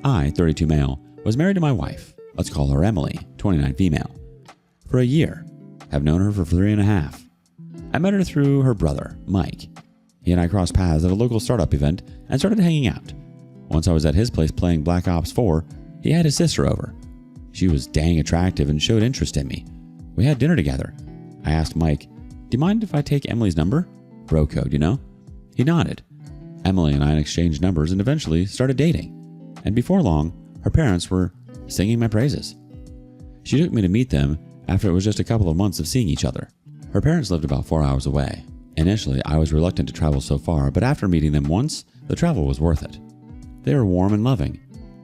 I, 32 male, was married to my wife, let's call her Emily, 29 female, for a year. Have known her for 3.5. I met her through her brother, Mike. He and I crossed paths at a local startup event and started hanging out. Once I was at his place playing Black Ops 4, he had his sister over. She was dang attractive and showed interest in me. We had dinner together. I asked Mike, "Do you mind if I take Emily's number? Bro code, you know?" He nodded. Emily and I exchanged numbers and eventually started dating. And before long, her parents were singing my praises. She took me to meet them after it was just a couple of months of seeing each other. Her parents lived about 4 hours away. Initially, I was reluctant to travel so far, but after meeting them once, the travel was worth it. They were warm and loving.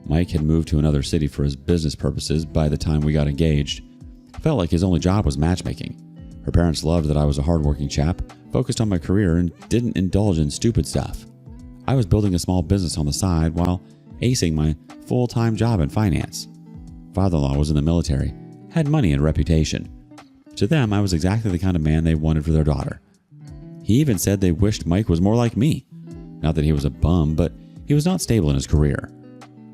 Mike had moved to another city for his business purposes by the time we got engaged. Felt like his only job was matchmaking. Her parents loved that I was a hardworking chap, focused on my career, and didn't indulge in stupid stuff. I was building a small business on the side while acing my full-time job in finance. Father-in-law was in the military, had money and reputation. To them, I was exactly the kind of man they wanted for their daughter. He even said they wished Mike was more like me. Not that he was a bum, but he was not stable in his career.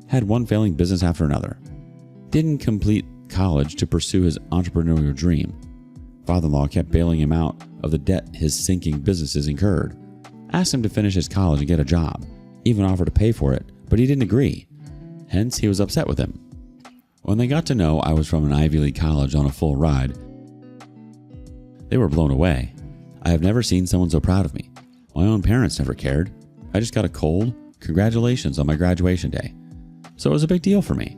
Had one failing business after another. Didn't complete college to pursue his entrepreneurial dream. Father-in-law kept bailing him out of the debt his sinking businesses incurred. Asked him to finish his college and get a job. Even offered to pay for it, but he didn't agree. Hence, he was upset with him. When they got to know I was from an Ivy League college on a full ride, they were blown away. I have never seen someone so proud of me. My own parents never cared. I just got a cold congratulations on my graduation day. So it was a big deal for me.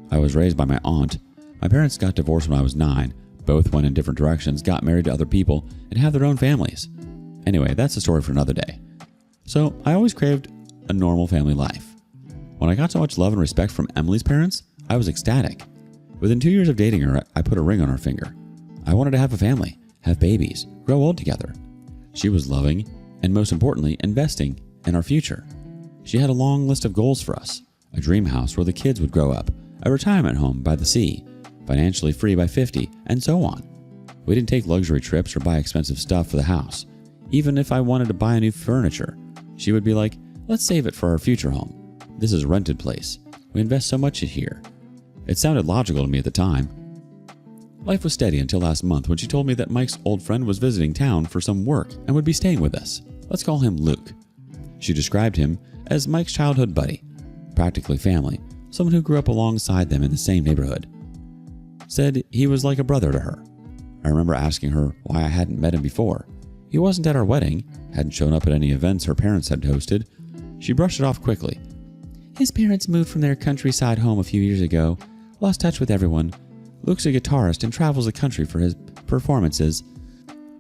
I was raised by my aunt. My parents got divorced when I was 9. Both went in different directions, got married to other people, and have their own families. Anyway, that's a story for another day. So I always craved a normal family life. When I got so much love and respect from Emily's parents, I was ecstatic. Within 2 years of dating her, I put a ring on her finger. I wanted to have a family, have babies, grow old together. She was loving, and most importantly, investing in our future. She had a long list of goals for us. A dream house where the kids would grow up, a retirement home by the sea, financially free by 50, and so on. We didn't take luxury trips or buy expensive stuff for the house. Even if I wanted to buy a new furniture, she would be like, "Let's save it for our future home. This is a rented place. We invest so much here." It sounded logical to me at the time. Life was steady until last month when she told me that Mike's old friend was visiting town for some work and would be staying with us. Let's call him Luke. She described him as Mike's childhood buddy, practically family, someone who grew up alongside them in the same neighborhood. Said he was like a brother to her. I remember asking her why I hadn't met him before. He wasn't at our wedding, hadn't shown up at any events her parents had hosted. She brushed it off quickly. His parents moved from their countryside home a few years ago, lost touch with everyone. Luke's a guitarist and travels the country for his performances.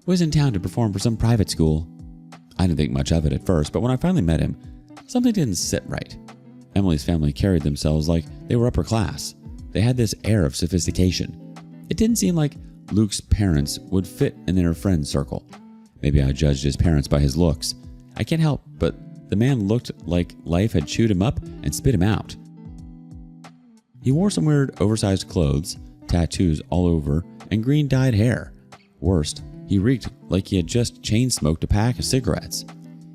Was in town to perform for some private school. I didn't think much of it at first, but when I finally met him, something didn't sit right. Emily's family carried themselves like they were upper class. They had this air of sophistication. It didn't seem like Luke's parents would fit in their friend circle. Maybe I judged his parents by his looks. I can't help but the man looked like life had chewed him up and spit him out. He wore some weird oversized clothes, tattoos all over, and green dyed hair. Worst, he reeked like he had just chain smoked a pack of cigarettes.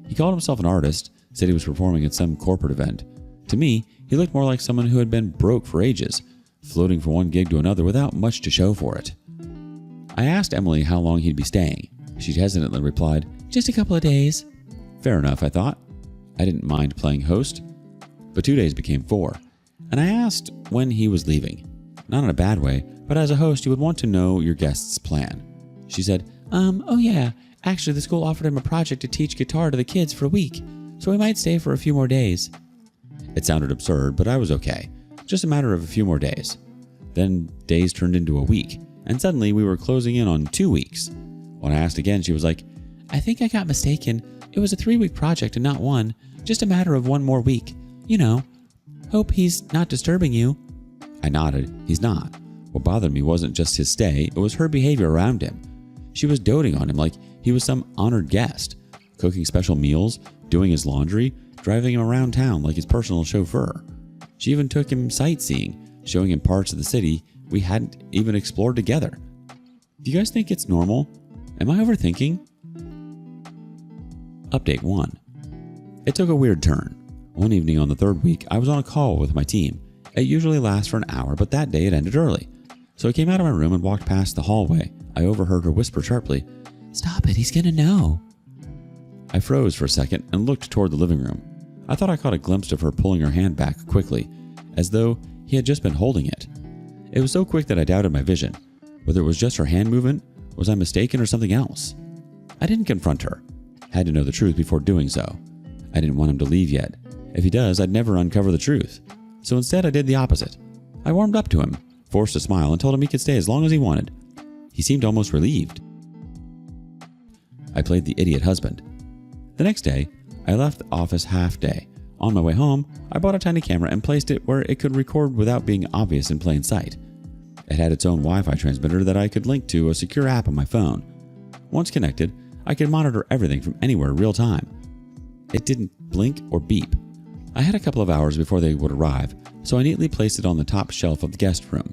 He called himself an artist, said he was performing at some corporate event. To me, he looked more like someone who had been broke for ages, floating from one gig to another without much to show for it. I asked Emily how long he'd be staying. She hesitantly replied, "Just a couple of days." Fair enough, I thought. I didn't mind playing host, but 2 days became 4, and I asked when he was leaving. Not in a bad way, but as a host, you would want to know your guest's plan. She said, oh yeah, actually the school offered him a project to teach guitar to the kids for a week, so we might stay for a few more days. It sounded absurd, but I was okay. Just a matter of a few more days. Then days turned into a week, and suddenly we were closing in on 2 weeks. When I asked again, she was like, "I think I got mistaken. It was a 3-week project and not 1. Just a matter of 1 more week. You know. Hope he's not disturbing you." I nodded. He's not. What bothered me wasn't just his stay, it was her behavior around him. She was doting on him like he was some honored guest, cooking special meals, doing his laundry, driving him around town like his personal chauffeur. She even took him sightseeing, showing him parts of the city we hadn't even explored together. Do you guys think it's normal? Am I overthinking? Update 1. It took a weird turn. One evening on the third week, I was on a call with my team. It usually lasts for an hour, but that day it ended early. So I came out of my room and walked past the hallway. I overheard her whisper sharply, "Stop it, he's gonna know." I froze for a second and looked toward the living room. I thought I caught a glimpse of her pulling her hand back quickly, as though he had just been holding it. It was so quick that I doubted my vision. Whether it was just her hand movement, was I mistaken, or something else? I didn't confront her. Had to know the truth before doing so. I didn't want him to leave yet. If he does, I'd never uncover the truth. So instead, I did the opposite. I warmed up to him, forced a smile, and told him he could stay as long as he wanted. He seemed almost relieved. I played the idiot husband. The next day, I left the office half day. On my way home, I bought a tiny camera and placed it where it could record without being obvious in plain sight. It had its own Wi-Fi transmitter that I could link to a secure app on my phone. Once connected, I could monitor everything from anywhere real time. It didn't blink or beep. I had a couple of hours before they would arrive, so I neatly placed it on the top shelf of the guest room.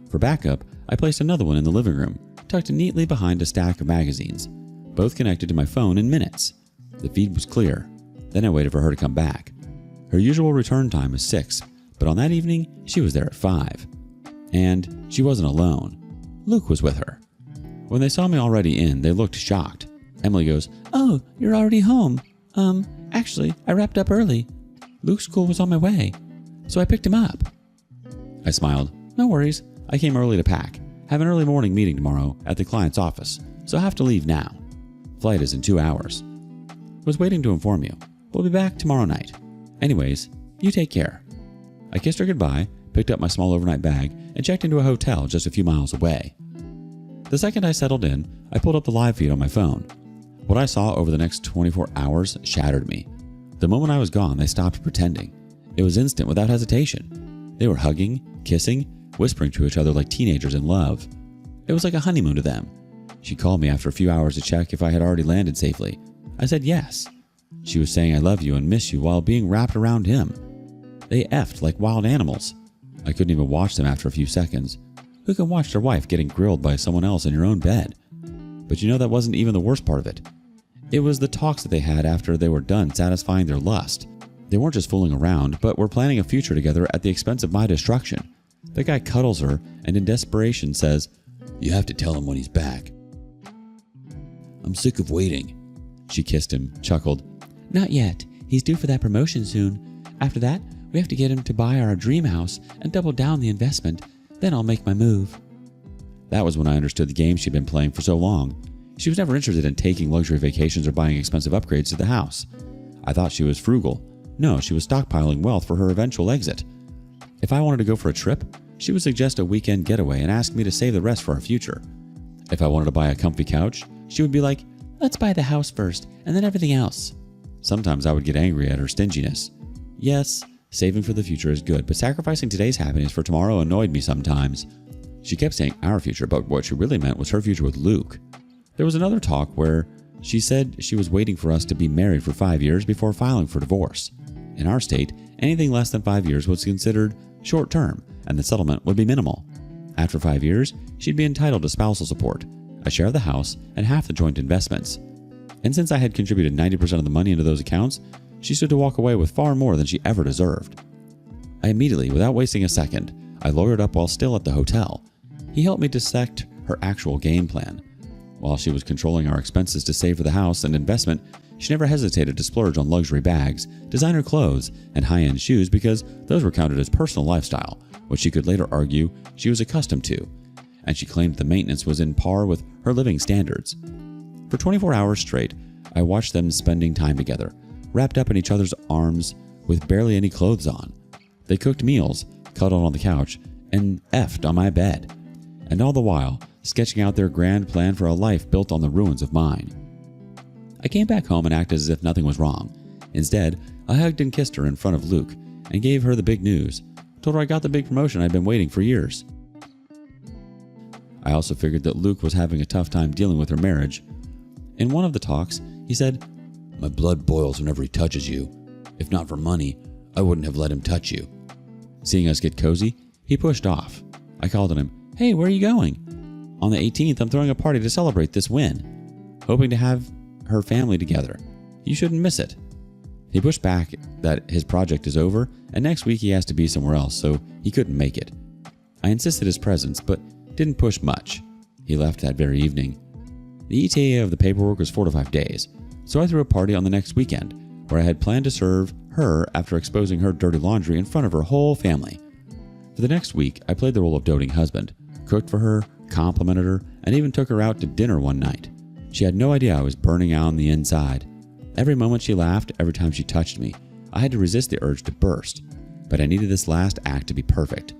For backup, I placed another one in the living room, tucked neatly behind a stack of magazines, both connected to my phone in minutes. The feed was clear. Then I waited for her to come back. Her usual return time is 6, but on that evening, she was there at 5. And she wasn't alone. Luke was with her. When they saw me already in, they looked shocked. Emily goes, "Oh, you're already home. Actually, I wrapped up early. Luke's school was on my way, so I picked him up." I smiled. "No worries. I came early to pack. Have an early morning meeting tomorrow at the client's office, so I have to leave now. Flight is in 2 hours. Was waiting to inform you. We'll be back tomorrow night. Anyways, you take care." I kissed her goodbye, picked up my small overnight bag, and checked into a hotel just a few miles away. The second I settled in, I pulled up the live feed on my phone. What I saw over the next 24 hours shattered me. The moment I was gone, they stopped pretending. It was instant without hesitation. They were hugging, kissing, whispering to each other like teenagers in love. It was like a honeymoon to them. She called me after a few hours to check if I had already landed safely. I said yes. She was saying I love you and miss you while being wrapped around him. They effed like wild animals. I couldn't even watch them after a few seconds. Who can watch their wife getting grilled by someone else in your own bed? But you know that wasn't even the worst part of it. It was the talks that they had after they were done satisfying their lust. They weren't just fooling around, but were planning a future together at the expense of my destruction. The guy cuddles her and in desperation says, "You have to tell him when he's back." "I'm sick of waiting." She kissed him, chuckled. "Not yet. He's due for that promotion soon. After that, we have to get him to buy our dream house and double down the investment. Then I'll make my move." That was when I understood the game she'd been playing for so long. She was never interested in taking luxury vacations or buying expensive upgrades to the house. I thought she was frugal. No, she was stockpiling wealth for her eventual exit. If I wanted to go for a trip, she would suggest a weekend getaway and ask me to save the rest for our future. If I wanted to buy a comfy couch, she would be like, "Let's buy the house first, and then everything else." Sometimes I would get angry at her stinginess. Yes, saving for the future is good, but sacrificing today's happiness for tomorrow annoyed me sometimes. She kept saying our future, but what she really meant was her future with Luke. There was another talk where she said she was waiting for us to be married for 5 years before filing for divorce. In our state, anything less than 5 years was considered short term, and the settlement would be minimal. After 5 years, she'd be entitled to spousal support, a share of the house, and half the joint investments. And since I had contributed 90% of the money into those accounts, she stood to walk away with far more than she ever deserved. I immediately, without wasting a second, I lawyered up while still at the hotel. He helped me dissect her actual game plan. While she was controlling our expenses to save for the house and investment, she never hesitated to splurge on luxury bags, designer clothes, and high-end shoes because those were counted as personal lifestyle, which she could later argue she was accustomed to, and she claimed the maintenance was in par with her living standards. For 24 hours straight, I watched them spending time together, wrapped up in each other's arms with barely any clothes on. They cooked meals, cuddled on the couch, and effed on my bed. And all the while, sketching out their grand plan for a life built on the ruins of mine. I came back home and acted as if nothing was wrong. Instead, I hugged and kissed her in front of Luke and gave her the big news. Told her I got the big promotion I'd been waiting for years. I also figured that Luke was having a tough time dealing with her marriage. In one of the talks, he said, "My blood boils whenever he touches you. If not for money, I wouldn't have let him touch you." Seeing us get cozy, he pushed off. I called on him, "Hey, where are you going?" "On the 18th, I'm throwing a party to celebrate this win. Hoping to have her family together. You shouldn't miss it." He pushed back that his project is over and next week he has to be somewhere else, so he couldn't make it. I insisted his presence, but didn't push much. He left that very evening. The ETA of the paperwork was 4 to 5 days, so I threw a party on the next weekend where I had planned to serve her after exposing her dirty laundry in front of her whole family. For the next week, I played the role of doting husband, cooked for her, complimented her, and even took her out to dinner one night. She had no idea I was burning out on the inside. Every moment she laughed, every time she touched me, I had to resist the urge to burst, but I needed this last act to be perfect.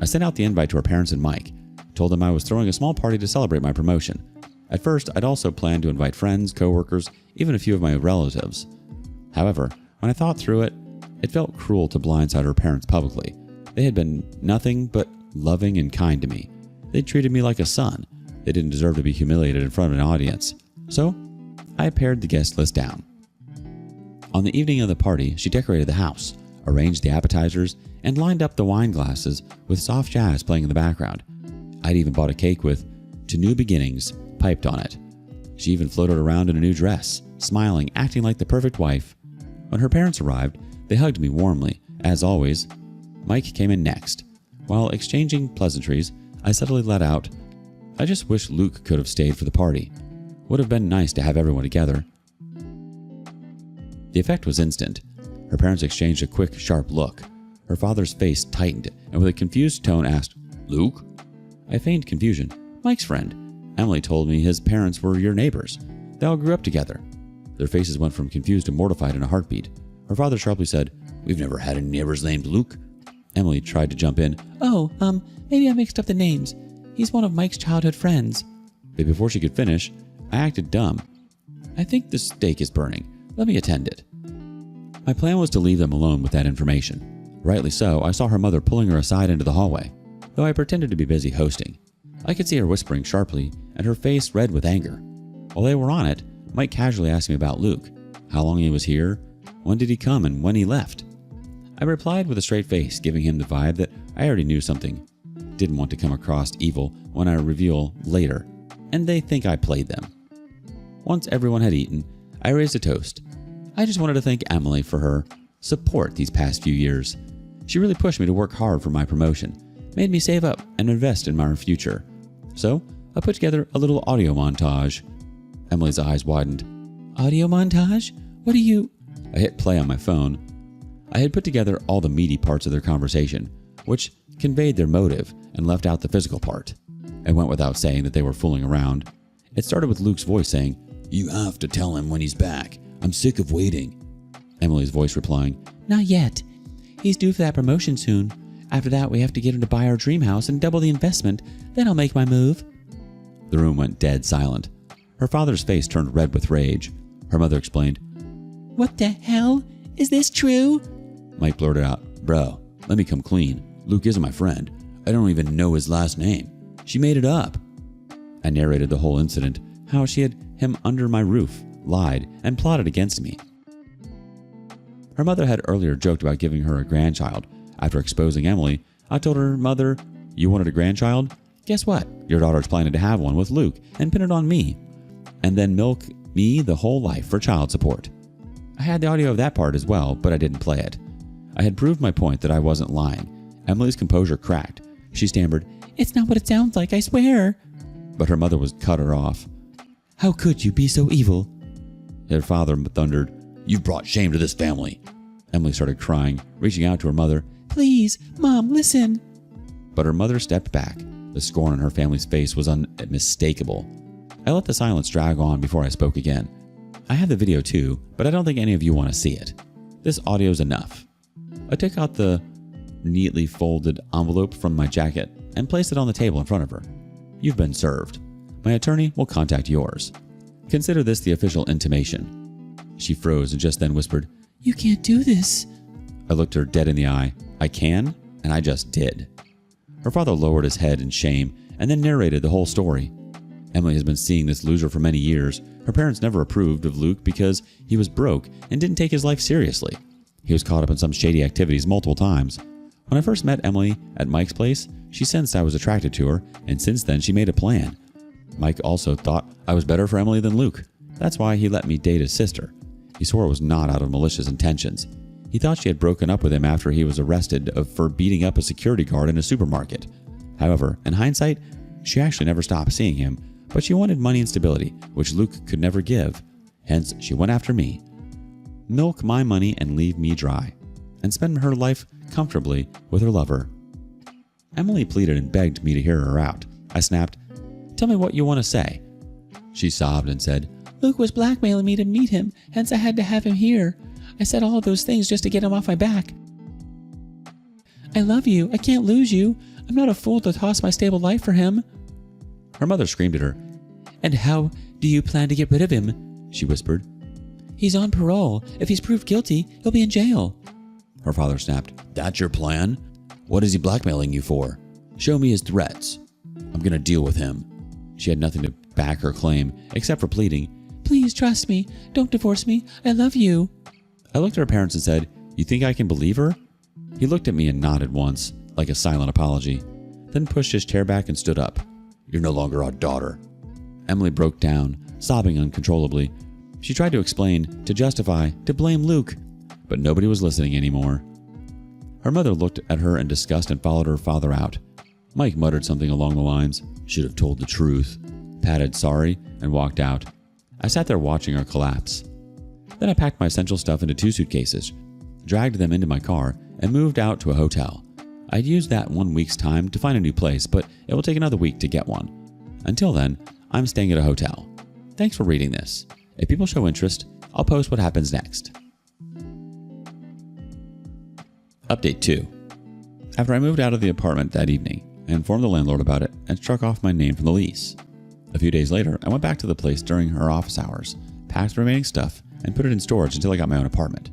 I sent out the invite to her parents and Mike, told them I was throwing a small party to celebrate my promotion. At first, I'd also planned to invite friends, coworkers, even a few of my relatives. However, when I thought through it, it felt cruel to blindside her parents publicly. They had been nothing but loving and kind to me. They treated me like a son. They didn't deserve to be humiliated in front of an audience. So, I pared the guest list down. On the evening of the party, she decorated the house, arranged the appetizers, and lined up the wine glasses with soft jazz playing in the background. I'd even bought a cake with "To New Beginnings" piped on it. She even floated around in a new dress, smiling, acting like the perfect wife. When her parents arrived, they hugged me warmly. As always, Mike came in next. While exchanging pleasantries, I subtly let out, "I just wish Luke could have stayed for the party. Would have been nice to have everyone together." The effect was instant. Her parents exchanged a quick, sharp look. Her father's face tightened, and with a confused tone asked, "Luke?" I feigned confusion. "Mike's friend. Emily told me his parents were your neighbors. They all grew up together." Their faces went from confused to mortified in a heartbeat. Her father sharply said, "We've never had any neighbors named Luke." Emily tried to jump in. Maybe I mixed up the names. He's one of Mike's childhood friends." But before she could finish, I acted dumb. "I think the steak is burning. Let me attend it." My plan was to leave them alone with that information. Rightly so, I saw her mother pulling her aside into the hallway, though I pretended to be busy hosting. I could see her whispering sharply, and her face red with anger. While they were on it, Mike casually asked me about Luke, how long he was here, when did he come, and when he left. I replied with a straight face, giving him the vibe that I already knew something. Didn't want to come across evil when I reveal later, and they think I played them. Once everyone had eaten, I raised a toast. I just wanted to thank Emily for her support these past few years. She really pushed me to work hard for my promotion, made me save up and invest in my future. So, I put together a little audio montage. Emily's eyes widened. "Audio montage? What do you—" I hit play on my phone. I had put together all the meaty parts of their conversation, which conveyed their motive and left out the physical part. It went without saying that they were fooling around. It started with Luke's voice saying, "You have to tell him when he's back. I'm sick of waiting." Emily's voice replying, "Not yet. He's due for that promotion soon. After that, we have to get him to buy our dream house and double the investment. Then I'll make my move." The room went dead silent. Her father's face turned red with rage. Her mother explained, "What the hell? Is this true?" Mike blurted out, "Bro, let me come clean. Luke isn't my friend. I don't even know his last name. She made it up." I narrated the whole incident, how she had him under my roof, lied, and plotted against me. Her mother had earlier joked about giving her a grandchild. After exposing Emily, I told her mother, "You wanted a grandchild? Guess what? Your daughter's planning to have one with Luke and pin it on me, and then milk me the whole life for child support." I had the audio of that part as well, but I didn't play it. I had proved my point that I wasn't lying. Emily's composure cracked. She stammered, "It's not what it sounds like, I swear." But her mother was cut her off. "How could you be so evil?" Her father thundered, "You've brought shame to this family." Emily started crying, reaching out to her mother. "Please, Mom, listen." But her mother stepped back. The scorn on her family's face was unmistakable. I let the silence drag on before I spoke again. "I have the video too, but I don't think any of you want to see it. This audio's enough." I took out the neatly folded envelope from my jacket and placed it on the table in front of her. "You've been served. My attorney will contact yours. Consider this the official intimation." She froze and just then whispered, "You can't do this." I looked her dead in the eye. "I can, and I just did." Her father lowered his head in shame and then narrated the whole story. Emily has been seeing this loser for many years. Her parents never approved of Luke because he was broke and didn't take his life seriously. He was caught up in some shady activities multiple times. When I first met Emily at Mike's place, she sensed I was attracted to her, and since then she made a plan. Mike also thought I was better for Emily than Luke. That's why he let me date his sister. He swore it was not out of malicious intentions. He thought she had broken up with him after he was arrested for beating up a security guard in a supermarket. However, in hindsight, she actually never stopped seeing him, but she wanted money and stability, which Luke could never give. Hence, she went after me. Milk my money and leave me dry, and spend her life comfortably with her lover. Emily pleaded and begged me to hear her out. I snapped, "Tell me what you want to say." She sobbed and said, "Luke was blackmailing me to meet him, hence I had to have him here. I said all of those things just to get him off my back. I love you. I can't lose you. I'm not a fool to toss my stable life for him." Her mother screamed at her. "And how do you plan to get rid of him?" she whispered. "He's on parole. If he's proved guilty, he'll be in jail." Her father snapped, "That's your plan? What is he blackmailing you for? Show me his threats. I'm going to deal with him." She had nothing to back her claim, except for pleading, "Please trust me. Don't divorce me. I love you." I looked at her parents and said, "You think I can believe her?" He looked at me and nodded once, like a silent apology, then pushed his chair back and stood up. "You're no longer our daughter." Emily broke down, sobbing uncontrollably. She tried to explain, to justify, to blame Luke, but nobody was listening anymore. Her mother looked at her in disgust and followed her father out. Mike muttered something along the lines, "Should have told the truth," patted sorry, and walked out. I sat there watching her collapse. Then I packed my essential stuff into 2 suitcases, dragged them into my car, and moved out to a hotel. I'd used that 1 week's time to find a new place, but it will take another week to get one. Until then, I'm staying at a hotel. Thanks for reading this. If people show interest, I'll post what happens next. Update 2. After I moved out of the apartment that evening, I informed the landlord about it and struck off my name from the lease. A few days later, I went back to the place during her office hours, packed the remaining stuff, and put it in storage until I got my own apartment.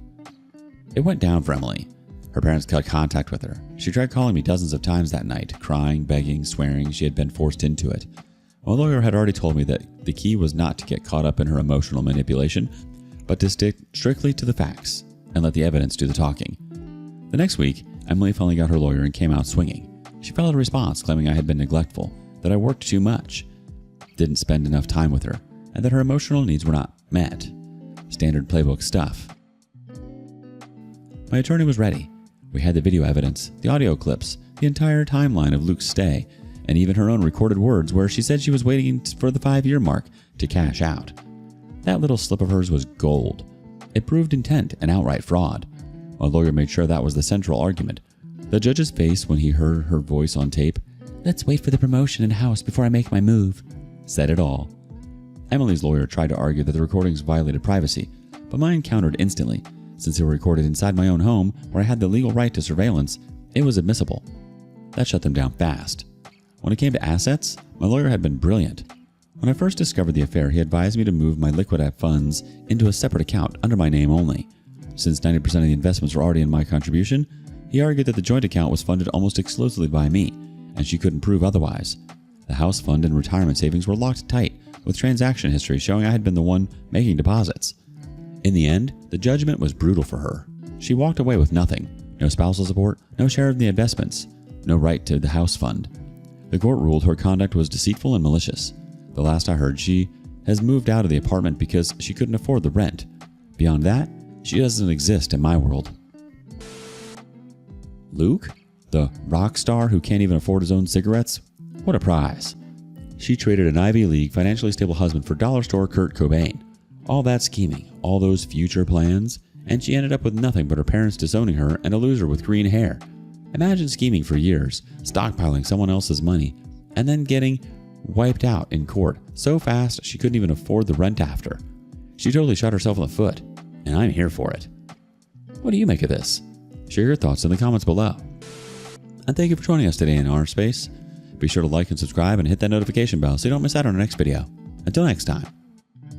It went down for Emily. Her parents cut contact with her. She tried calling me dozens of times that night, crying, begging, swearing she had been forced into it. My lawyer had already told me that the key was not to get caught up in her emotional manipulation, but to stick strictly to the facts and let the evidence do the talking. The next week, Emily finally got her lawyer and came out swinging. She filed a response claiming I had been neglectful, that I worked too much, didn't spend enough time with her, and that her emotional needs were not met. Standard playbook stuff. My attorney was ready. We had the video evidence, the audio clips, the entire timeline of Luke's stay, and even her own recorded words where she said she was waiting for the 5-year mark to cash out. That little slip of hers was gold. It proved intent and outright fraud. My lawyer made sure that was the central argument. The judge's face when he heard her voice on tape, "Let's wait for the promotion and house before I make my move," said it all. Emily's lawyer tried to argue that the recordings violated privacy, but mine countered instantly. Since they were recorded inside my own home, where I had the legal right to surveillance, it was admissible. That shut them down fast. When it came to assets, my lawyer had been brilliant. When I first discovered the affair, he advised me to move my liquid funds into a separate account under my name only. Since 90% of the investments were already in my contribution, he argued that the joint account was funded almost exclusively by me, and she couldn't prove otherwise. The house fund and retirement savings were locked tight, with transaction history showing I had been the one making deposits. In the end, the judgment was brutal for her. She walked away with nothing. No spousal support, no share in the investments, no right to the house fund. The court ruled her conduct was deceitful and malicious. The last I heard, she has moved out of the apartment because she couldn't afford the rent. Beyond that, she doesn't exist in my world. Luke? The rock star who can't even afford his own cigarettes? What a prize. She traded an Ivy League, financially stable husband for dollar store Kurt Cobain. All that scheming, all those future plans, and she ended up with nothing but her parents disowning her and a loser with green hair. Imagine scheming for years, stockpiling someone else's money, and then getting wiped out in court so fast she couldn't even afford the rent after. She totally shot herself in the foot, and I'm here for it. What do you make of this? Share your thoughts in the comments below. And thank you for joining us today in our space. Be sure to like and subscribe and hit that notification bell so you don't miss out on our next video. Until next time.